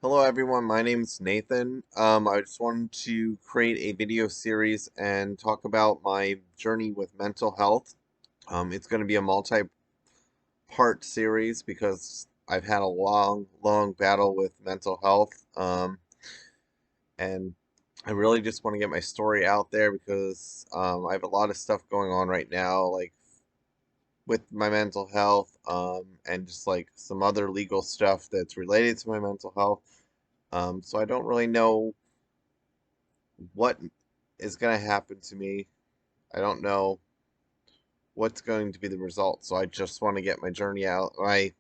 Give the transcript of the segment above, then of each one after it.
Hello everyone, my name is Nathan. I just wanted to create a video series and talk about my journey with mental health. It's going to be a multi-part series because I've had a long battle with mental health. And I really just want to get my story out there because I have a lot of stuff going on right now, like with my mental health, and just like some other legal stuff that's related to my mental health. So I don't really know what is going to happen to me. I don't know what's going to be the result. So I just want to get my journey out, my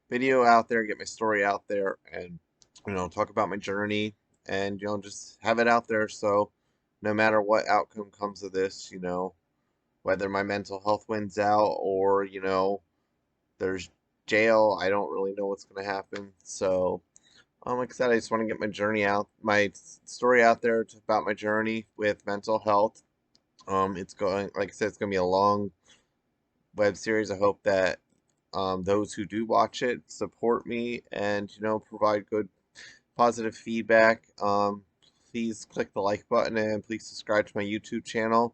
video out there, get my story out there, and talk about my journey, and just have it out there. So no matter what outcome comes of this, whether my mental health wins out or there's jail, I don't really know what's going to happen. So like I said, I just want to get my journey out, my story out there about my journey with mental health. It's going, like I said, it's going to be a long web series. I hope that those who do watch it support me and provide good positive feedback. Please click the like button and please subscribe to my YouTube channel.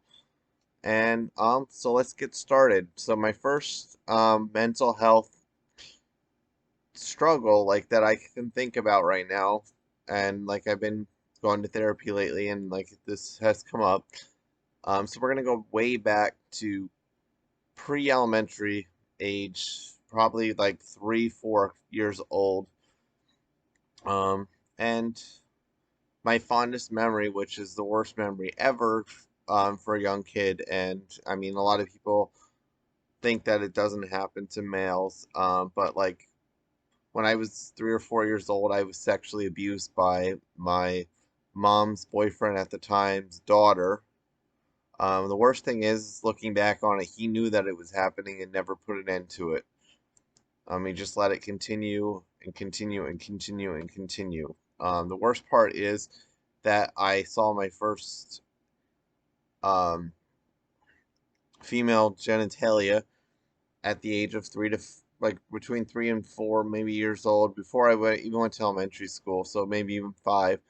And so let's get started. So my first mental health struggle, like that I can think about right now, and like I've been going to therapy lately, and like this has come up. So we're gonna go way back to pre-elementary age, probably like 3, 4 years old. And my fondest memory, which is the worst memory ever, for a young kid, and I mean, a lot of people think that it doesn't happen to males, but like when I was 3 or 4 years old, I was sexually abused by my mom's boyfriend at the time's daughter. The worst thing is, looking back on it, he knew that it was happening and never put an end to it. He just let it continue and continue and continue and continue. The worst part is that I saw my first um, female genitalia at the age of like between 3 and 4, maybe years old, before even went to elementary school. So maybe even 5.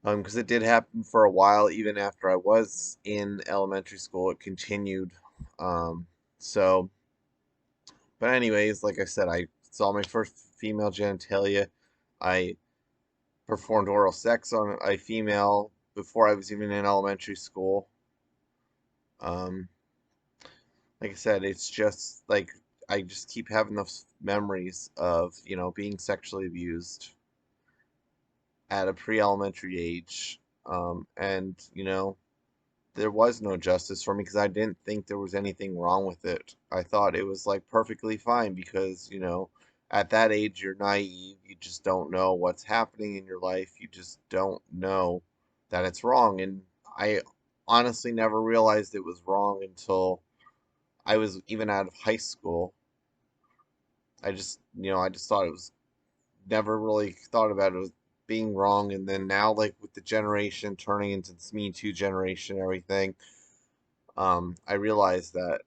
Because it did happen for a while, even after I was in elementary school, it continued. Um, so, but anyways, like I said, I saw my first female genitalia. I performed oral sex on a female before I was even in elementary school. Um, like I said, it's just like I just keep having those memories of, being sexually abused at a pre-elementary age. And, there was no justice for me because I didn't think there was anything wrong with it. I thought it was like perfectly fine because, at that age you're naive. You just don't know what's happening in your life. You just don't know that it's wrong. And I honestly never realized it was wrong until I was even out of high school. I just thought it was never really thought about it as being wrong. And then now, like with the generation turning into this Me Too generation and everything, I realized that,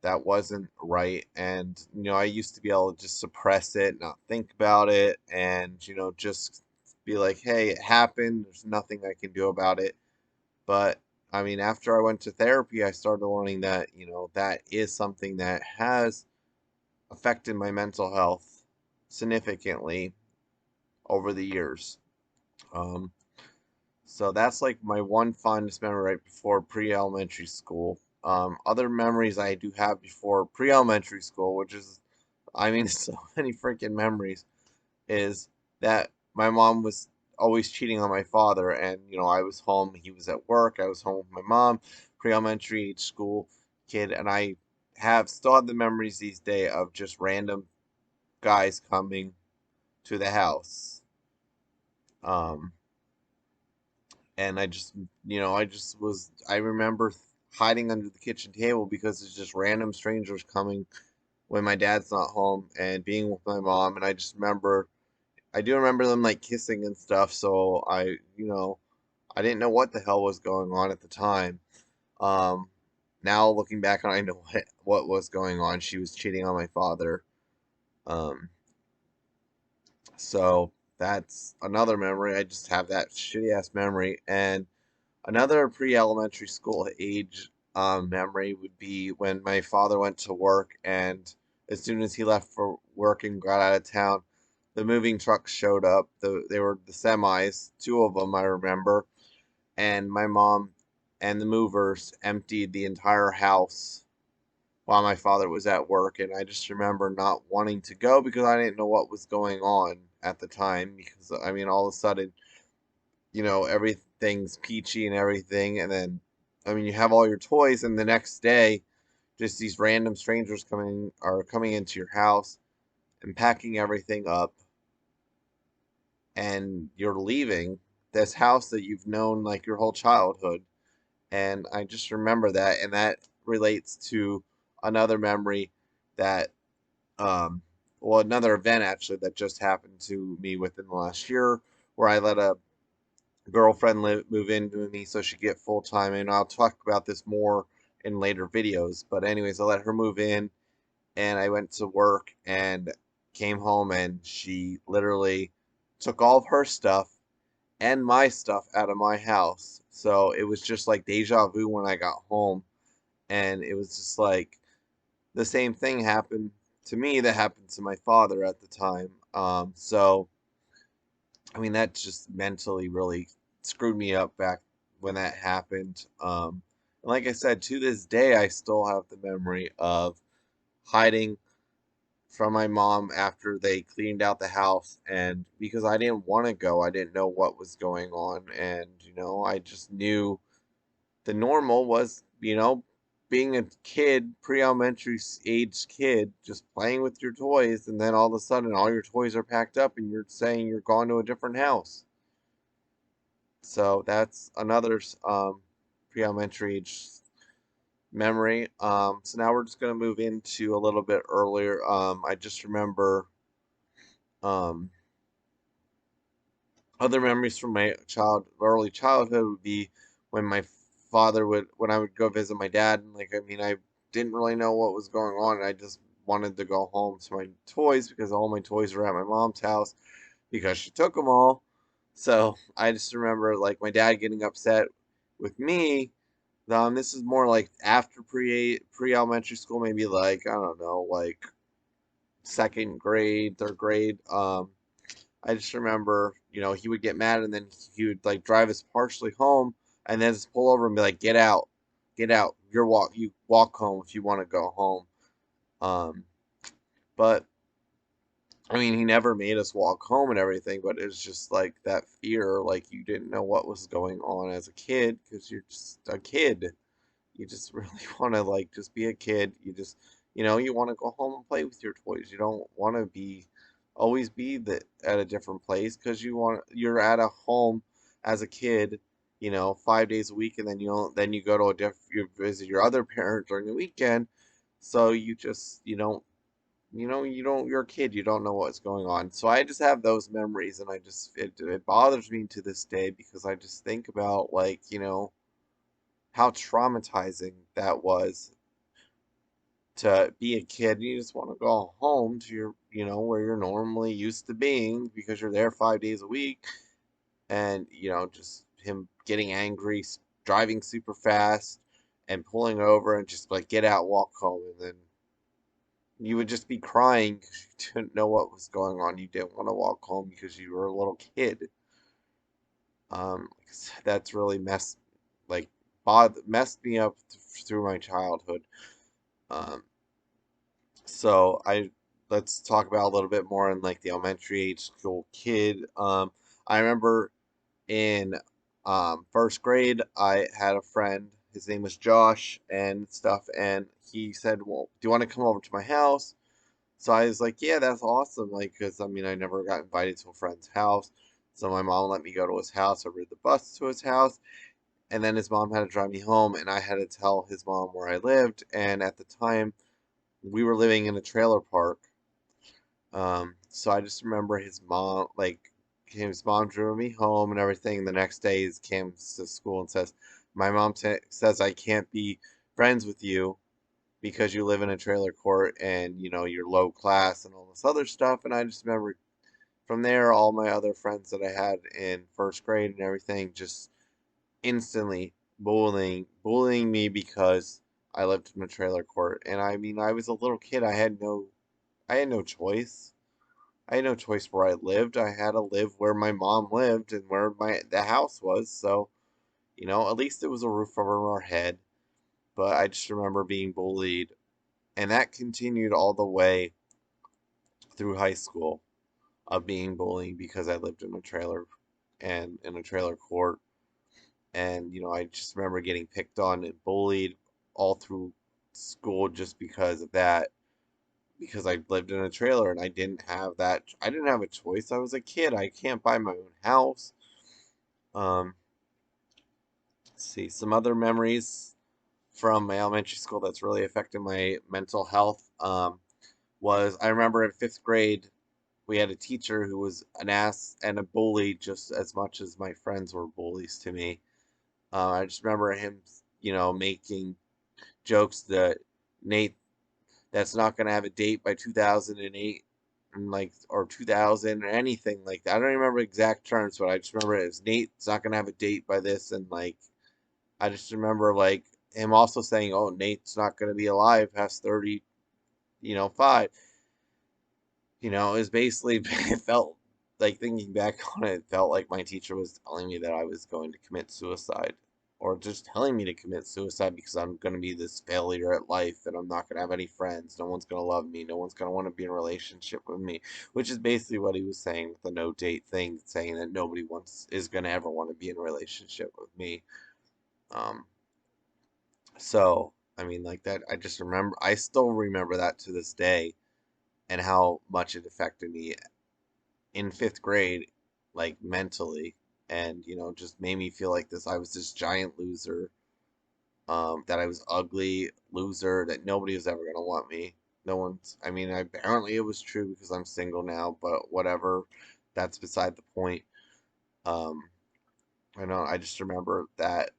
that wasn't right. And, I used to be able to just suppress it, not think about it, and, just be like, hey, it happened. There's nothing I can do about it. But, I mean, after I went to therapy, I started learning that, that is something that has affected my mental health significantly over the years. Um, So that's like my one fondest memory right before pre-elementary school. Other memories I do have before pre-elementary school, which is, I mean, so many freaking memories, is that my mom was always cheating on my father, and I was home, he was at work, I was home with my mom, pre-elementary age school kid, and I still have the memories these days of just random guys coming to the house. Um, and I remember hiding under the kitchen table because it's just random strangers coming when my dad's not home and being with my mom. And I do remember them like kissing and stuff. So I didn't know what the hell was going on at the time. Um, Now looking back on, I know what was going on. She was cheating on my father. Um, So that's another memory. I just have that shitty ass memory. And another pre-elementary school age memory would be when my father went to work, and as soon as he left for work and got out of town, the moving trucks showed up. They were the semis, two of them I remember, and my mom and the movers emptied the entire house while my father was at work. And I just remember not wanting to go because I didn't know what was going on at the time. Because I mean, all of a sudden, everything's peachy and everything, and then I mean, you have all your toys, and the next day, just these random strangers coming into your house and packing everything up, and you're leaving this house that you've known like your whole childhood. And I just remember that, and that relates to another memory that, um, well, another event actually that just happened to me within the last year, where I let a girlfriend move in with me so she get full time. And I'll talk about this more in later videos. But anyways, I let her move in, and I went to work and came home, and she literally took all of her stuff and my stuff out of my house. So it was just like deja vu when I got home, and it was just like the same thing happened to me that happened to my father at the time. So I mean, that just mentally really screwed me up back when that happened. And like I said, to this day, I still have the memory of hiding from my mom after they cleaned out the house. And because I didn't want to go, I didn't know what was going on. And, I just knew the normal was, being a kid, pre-elementary age kid, just playing with your toys. And then all of a sudden, all your toys are packed up and you're saying you're going to a different house. So that's another pre-elementary memory. So now we're just gonna move into a little bit earlier. I just remember um, other memories from my early childhood would be when when I would go visit my dad, and like, I mean, I didn't really know what was going on, and I just wanted to go home to my toys because all my toys were at my mom's house because she took them all. So I just remember like my dad getting upset with me. This is more like after pre-elementary school, maybe like, I don't know, like second grade, third grade. I just remember, he would get mad, and then he would like drive us partially home, and then just pull over and be like, get out, you walk home if you want to go home. Um, but I mean, he never made us walk home and everything, but it's just like that fear, like you didn't know what was going on as a kid because you're just a kid. You just really want to like just be a kid. You want to go home and play with your toys. You don't want to always be at a different place because you're at a home as a kid, 5 days a week, and then you go to you visit your other parent during the weekend. So you're a kid, you don't know what's going on. So I just have those memories, and it bothers me to this day because I just think about like, how traumatizing that was to be a kid. You just want to go home to where you're normally used to being because you're there 5 days a week, and just him getting angry, driving super fast, and pulling over and just like get out, walk home, and then you would just be crying because you didn't know what was going on. You didn't want to walk home because you were a little kid. Like I said, that's really like messed me up through my childhood. Um, so let's talk about a little bit more in like the elementary age school kid. I remember in first grade, I had a friend. His name was Josh and stuff, and he said, "Well, do you want to come over to my house?" So I was like, "Yeah, that's awesome." Like, because I mean, I never got invited to a friend's house, so my mom let me go to his house. I rode the bus to his house, and then his mom had to drive me home, and I had to tell his mom where I lived. And at the time, we were living in a trailer park. So I just remember his mom drove me home and everything. The next day, he came to school and says, "My mom says I can't be friends with you because you live in a trailer court and you're low class and all this other stuff." And I just remember from there, all my other friends that I had in first grade and everything just instantly bullying me because I lived in a trailer court. And I mean, I was a little kid. I had no choice. I had no choice where I lived. I had to live where my mom lived and where the house was. So, at least it was a roof over our head. But I just remember being bullied, and that continued all the way through high school of being bullied because I lived in a trailer and in a trailer court. And, I just remember getting picked on and bullied all through school just because of that. Because I lived in a trailer and I didn't have a choice. I was a kid. I can't buy my own house. Um, let's see, some other memories from my elementary school that's really affected my mental health was I remember in fifth grade, we had a teacher who was an ass and a bully just as much as my friends were bullies to me. I just remember him, making jokes that Nate, that's not going to have a date by 2008 and like or 2000 or anything like that. I don't remember exact terms, but I just remember it as Nate's not going to have a date by this, and like I just remember like him also saying, "Oh, Nate's not going to be alive past 30, 5." It was basically it felt like thinking back on it, it felt like my teacher was telling me that I was going to commit suicide or just telling me to commit suicide because I'm going to be this failure at life and I'm not going to have any friends. No one's going to love me. No one's going to want to be in a relationship with me, which is basically what he was saying with the no date thing, saying that nobody wants is going to ever want to be in a relationship with me. Um, so, I mean, like that, I still remember that to this day and how much it affected me in fifth grade, like mentally, and just made me feel like I was this giant loser, that I was ugly loser, that nobody was ever gonna want me. No one's. I mean, apparently it was true because I'm single now, but whatever. That's beside the point. Um, I know. I just remember that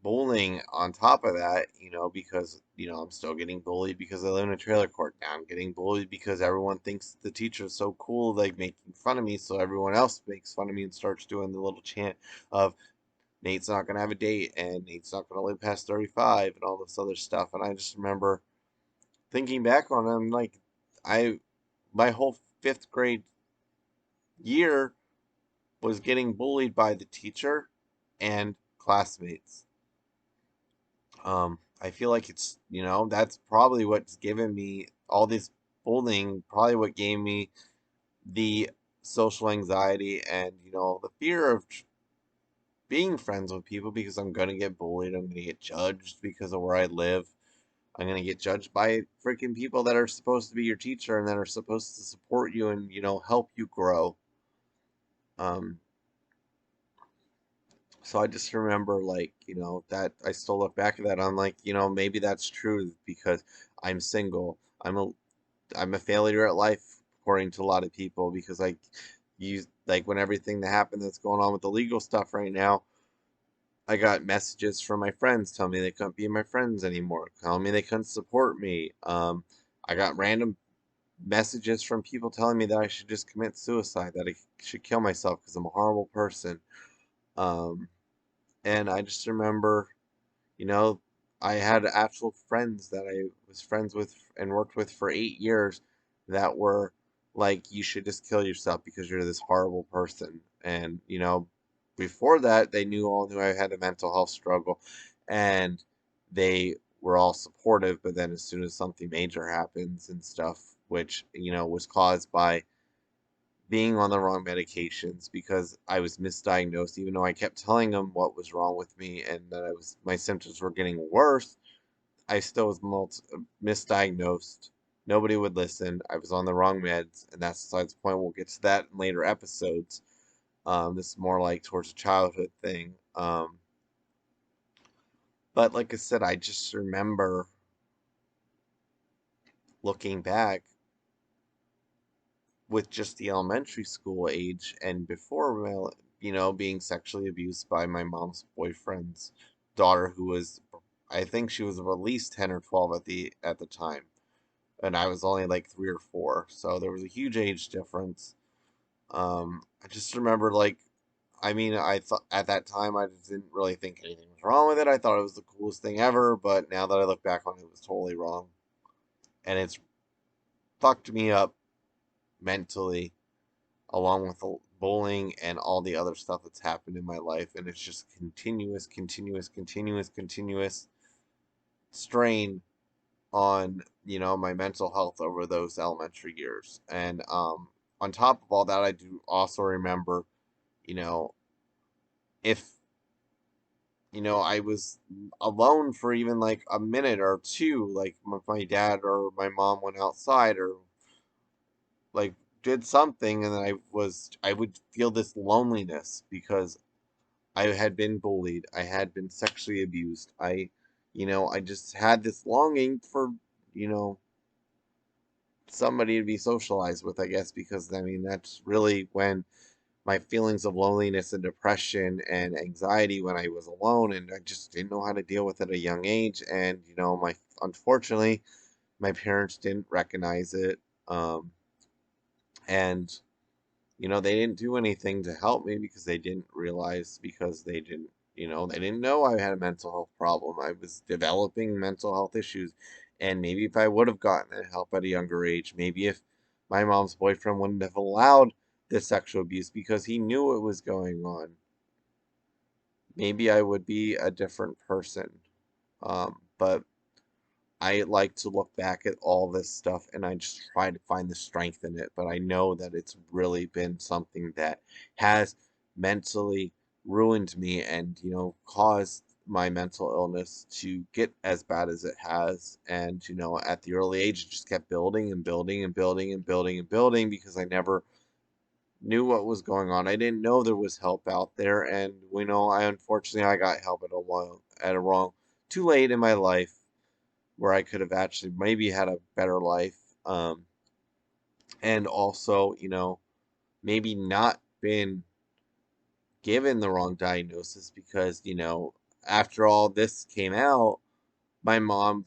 bullying on top of that, because, I'm still getting bullied because I live in a trailer court now. I'm getting bullied because everyone thinks the teacher's so cool, like making fun of me, so everyone else makes fun of me and starts doing the little chant of Nate's not going to have a date and Nate's not going to live past 35 and all this other stuff. And I just remember thinking back on it, I'm like, I, my whole fifth grade year was getting bullied by the teacher and classmates. I feel like that's probably what's given me all this bullying, probably what gave me the social anxiety and, the fear of being friends with people because I'm going to get bullied. I'm going to get judged because of where I live. I'm going to get judged by freaking people that are supposed to be your teacher and that are supposed to support you and, help you grow. Um, So I just remember, like, that I still look back at that. I'm like, maybe that's true because I'm single. I'm a failure at life according to a lot of people because like when everything that happened that's going on with the legal stuff right now, I got messages from my friends telling me they couldn't be my friends anymore, telling me they couldn't support me. I got random messages from people telling me that I should just commit suicide, that I should kill myself because I'm a horrible person. Um, and I just remember, you know, I had actual friends that I was friends with and worked with for 8 years that were like, you should just kill yourself because you're this horrible person. And, before that, all knew I had a mental health struggle and they were all supportive. But then as soon as something major happens and stuff, which, was caused by being on the wrong medications because I was misdiagnosed, even though I kept telling them what was wrong with me and that my symptoms were getting worse. I still was misdiagnosed. Nobody would listen. I was on the wrong meds, and that's besides the point. We'll get to that in later episodes. This is more like towards a childhood thing. But like I said, I just remember looking back with just the elementary school age and before, well, being sexually abused by my mom's boyfriend's daughter, who was, I think she was at least 10 or 12 at the time, and I was only like 3 or 4, so there was a huge age difference. I just remember, like, I mean, I thought at that time I just didn't really think anything was wrong with it. I thought it was the coolest thing ever, but now that I look back on it, it was totally wrong. And it's fucked me up mentally, along with the bullying and all the other stuff that's happened in my life. And it's just continuous strain on, my mental health over those elementary years. And on top of all that, I do also remember, you know, if I was alone for even like a minute or two, like if my dad or my mom went outside or like did something, and then I would feel this loneliness because I had been bullied, I had been sexually abused. I just had this longing for, you know, somebody to be socialized with, I guess, because I mean that's really when my feelings of loneliness and depression and anxiety when I was alone, and I just didn't know how to deal with it at a young age. And my unfortunately, my parents didn't recognize it, and they didn't do anything to help me because they didn't realize because they didn't know I had a mental health problem. I was developing mental health issues, and maybe if I would have gotten that help at a younger age, maybe if my mom's boyfriend wouldn't have allowed the sexual abuse because he knew it was going on, maybe I would be a different person. But I like to look back at all this stuff and I just try to find the strength in it. But I know that it's really been something that has mentally ruined me and, caused my mental illness to get as bad as it has. And, at the early age, it just kept building and building and building and building and building because I never knew what was going on. I didn't know there was help out there. And, I unfortunately I got help at a wrong, too late in my life where I could have actually maybe had a better life. And also, maybe not been given the wrong diagnosis because, after all this came out, my mom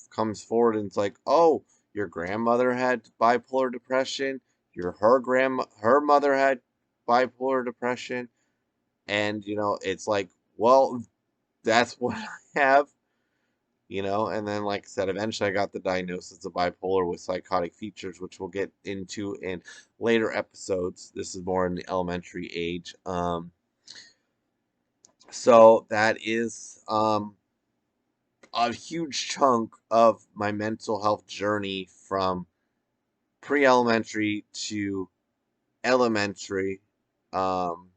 comes forward and it's like, oh, your grandmother had bipolar depression. Her mother had bipolar depression. And, it's like, well, that's what I have. And then like I said, eventually I got the diagnosis of bipolar with psychotic features, which we'll get into in later episodes. This is more in the elementary age. So that is a huge chunk of my mental health journey from pre-elementary to elementary. um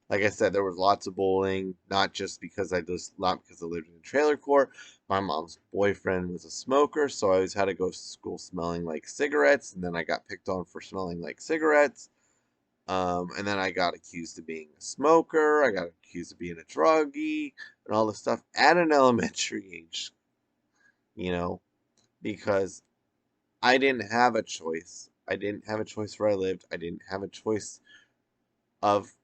Like I said, there was lots of bullying, not because I lived in a trailer court. My mom's boyfriend was a smoker, so I always had to go to school smelling like cigarettes, and then I got picked on for smelling like cigarettes. And then I got accused of being a smoker. I got accused of being a druggie and all this stuff at an elementary age, you know, because I didn't have a choice. I didn't have a choice where I lived. I didn't have a choice of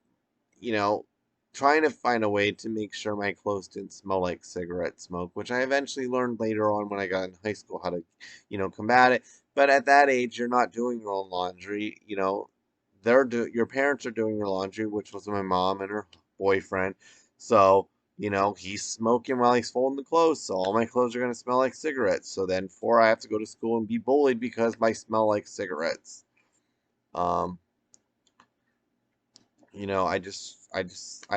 you know, trying to find a way to make sure my clothes didn't smell like cigarette smoke, which I eventually learned later on when I got in high school how to, combat it. But at that age, you're not doing your own laundry. Your parents are doing your laundry, which was my mom and her boyfriend. So, he's smoking while he's folding the clothes, so all my clothes are gonna smell like cigarettes. So then, I have to go to school and be bullied because I smell like cigarettes. Um, I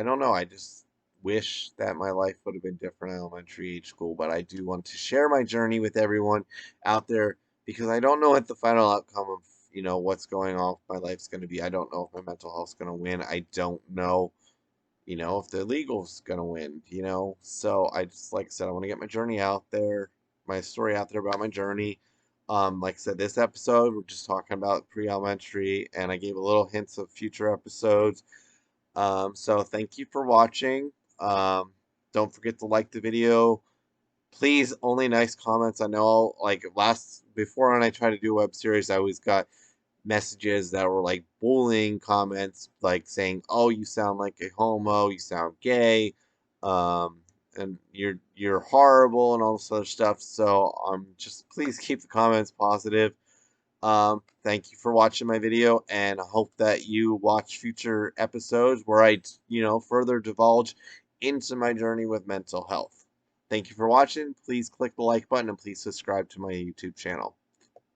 don't know. I just wish that my life would have been different in elementary age school, but I do want to share my journey with everyone out there because I don't know what the final outcome of, what's going on with my life's going to be. I don't know if my mental health's going to win. I don't know, if the legal's going to win, So I just, like I said, I want to get my journey out there, my story out there about my journey. Like I said, this episode, we're just talking about pre-elementary, and I gave a little hints of future episodes. So thank you for watching. Don't forget to like the video. Please, only nice comments. I know, like before when I tried to do a web series, I always got messages that were like bullying comments, like saying, "Oh, you sound like a homo. You sound gay. Um, and you're horrible," and all this other stuff. So just please keep the comments positive. Thank you for watching my video, and I hope that you watch future episodes where I, further divulge into my journey with mental health. Thank you for watching. Please click the like button and please subscribe to my YouTube channel.